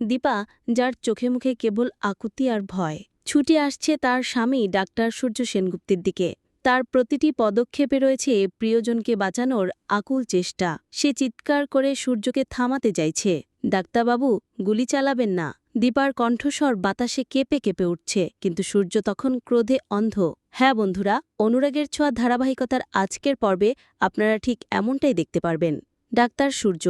দীপা, যার চোখে মুখে কেবল আকুতি আর ভয়, ছুটে আসছে তার স্বামী ডাক্তার সূর্য সেনগুপ্তের দিকে। তার প্রতিটি পদক্ষেপে রয়েছে প্রিয়জনকে বাঁচানোর আকুল চেষ্টা। সে চিৎকার করে সূর্যকে থামাতে চাইছে, ডাক্তারবাবু, গুলি চালাবেন না। দীপার কণ্ঠস্বর বাতাসে কেঁপে কেঁপে উঠছে, কিন্তু সূর্য তখন ক্রোধে অন্ধ। হ্যাঁ বন্ধুরা, অনুরাগের ছোঁয়া ধারাবাহিকতার আজকের পর্বে আপনারা ঠিক এমনটাই দেখতে পারবেন। ডাক্তার সূর্য,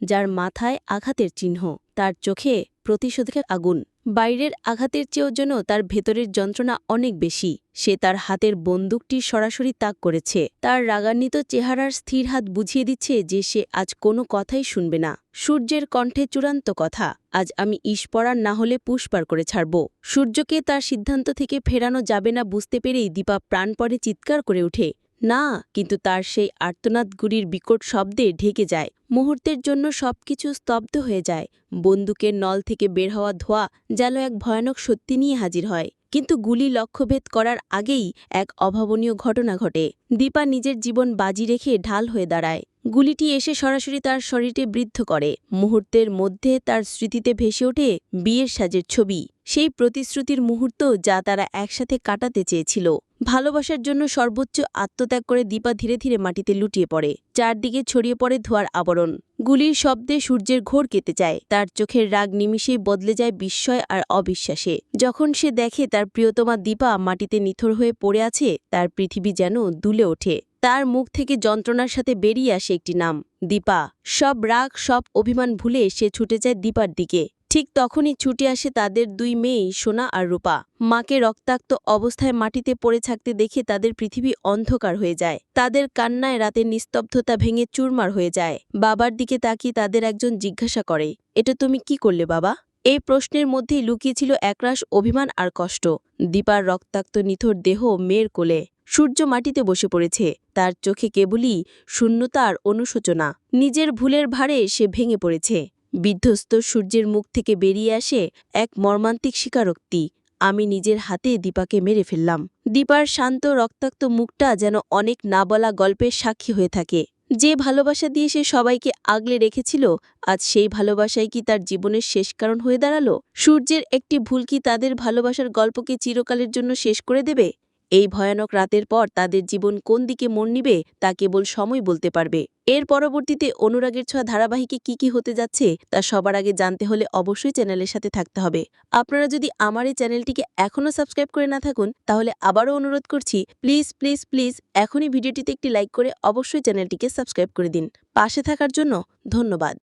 যার মাথায় আঘাতের চিহ্ন, তার চোখে প্রতিশোধের আগুন। বাইরের আঘাতের চেয়েও যেন তার ভেতরের যন্ত্রণা অনেক বেশি। সে তার হাতের বন্দুকটি সরাসরি তাক করেছে। তার রাগান্বিত চেহারার স্থির হাত বুঝিয়ে দিচ্ছে যে সে আজ কোনো কথাই শুনবে না। সূর্যের কণ্ঠে চূড়ান্ত কথা, আজ আমি ঈশপরার না হলে পুষ্পার করে ছাড়ব। সূর্যকে তার সিদ্ধান্ত থেকে ফেরানো যাবে না বুঝতে পেরেই দীপা প্রাণপণে চিৎকার করে ওঠে, না, কিন্তু তার সেই আর্তনাদগুলির বিকট শব্দে ঢেকে যায়। মুহূর্তের জন্য সবকিছু স্তব্ধ হয়ে যায়। বন্দুকের নল থেকে বের হওয়া ধোঁয়া যেন এক ভয়ানক সত্যি নিয়ে হাজির হয়। কিন্তু গুলি লক্ষ্যভেদ করার আগেই এক অভাবনীয় ঘটনা ঘটে। দীপা নিজের জীবন বাজি রেখে ঢাল হয়ে দাঁড়ায়। গুলিটি এসে সরাসরি তার শরীরে বিদ্ধ করে। মুহূর্তের মধ্যে তার স্মৃতিতে ভেসে ওঠে বিয়ের সাজের ছবি, সেই প্রতিশ্রুতির মুহূর্ত যা তারা একসাথে কাটাতে চেয়েছিল। ভালোবাসার জন্য সর্বোচ্চ আত্মত্যাগ করে দীপা ধীরে ধীরে মাটিতে লুটিয়ে পড়ে। চারদিকে ছড়িয়ে পড়ে ধোঁয়ার আবরণ। গুলির শব্দে সূর্যের ঘোর কেটে যায়। তার চোখের রাগ নিমিষেই বদলে যায় বিস্ময় আর অবিশ্বাসে। যখন সে দেখে তার প্রিয়তমা দীপা মাটিতে নিথর হয়ে পড়ে আছে, তার পৃথিবী যেন দুলে ওঠে। তার মুখ থেকে যন্ত্রণার সাথে বেরিয়ে আসে একটি নাম, দীপা। সব রাগ, সব অভিমান ভুলে সে ছুটে যায় দীপার দিকে। ঠিক তখনই ছুটে আসে তাদের দুই মেয়ে, সোনা আর রূপা। মাকে রক্তাক্ত অবস্থায় মাটিতে পড়ে থাকতে দেখে তাদের পৃথিবী অন্ধকার হয়ে যায়। তাদের কান্নায় রাতের নিস্তব্ধতা ভেঙে চুরমার হয়ে যায়। বাবার দিকে তাকিয়ে তাদের একজন জিজ্ঞাসা করে, এটা তুমি কি করলে বাবা? এই প্রশ্নের মধ্যেই লুকিয়েছিল একরাশ অভিমান আর কষ্ট। দীপার রক্তাক্ত নিথর দেহ মেয়ের কোলে। সূর্য মাটিতে বসে পড়েছে, তার চোখে কেবলই শূন্যতা আর অনুশোচনা। নিজের ভুলের ভারে সে ভেঙে পড়েছে। বিধ্বস্ত সূর্যের মুখ থেকে বেরিয়ে আসে এক মর্মান্তিক স্বীকারোক্তি, আমি নিজের হাতে দীপাকে মেরে ফেললাম। দীপার শান্ত রক্তাক্ত মুখটা যেন অনেক না বলা গল্পের সাক্ষী হয়ে থাকে। যে ভালোবাসা দিয়ে সে সবাইকে আগলে রেখেছিল, আজ সেই ভালোবাসাই কি তার জীবনের শেষ কারণ হয়ে দাঁড়ালো? সূর্যের একটি ভুল কি তাদের ভালোবাসার গল্পকে চিরকালের জন্য শেষ করে দেবে? এই ভয়ানক রাতের পর তাদের জীবন কোন দিকে মোড় নিবে তা কেবল সময় বলতে পারবে। এর পরবর্তীতে অনুরাগের ছোঁয়া ধারাবাহিকে কি হতে যাচ্ছে তা সবার আগে জানতে হলে অবশ্যই চ্যানেলের সাথে থাকতে হবে। আপনারা যদি আমার এই চ্যানেলটিকে এখনও সাবস্ক্রাইব করে না থাকুন, তাহলে আবারও অনুরোধ করছি, প্লিজ প্লিজ প্লিজ এখনই ভিডিওটিতে একটি লাইক করে অবশ্যই চ্যানেলটিকে সাবস্ক্রাইব করে দিন। পাশে থাকার জন্য ধন্যবাদ।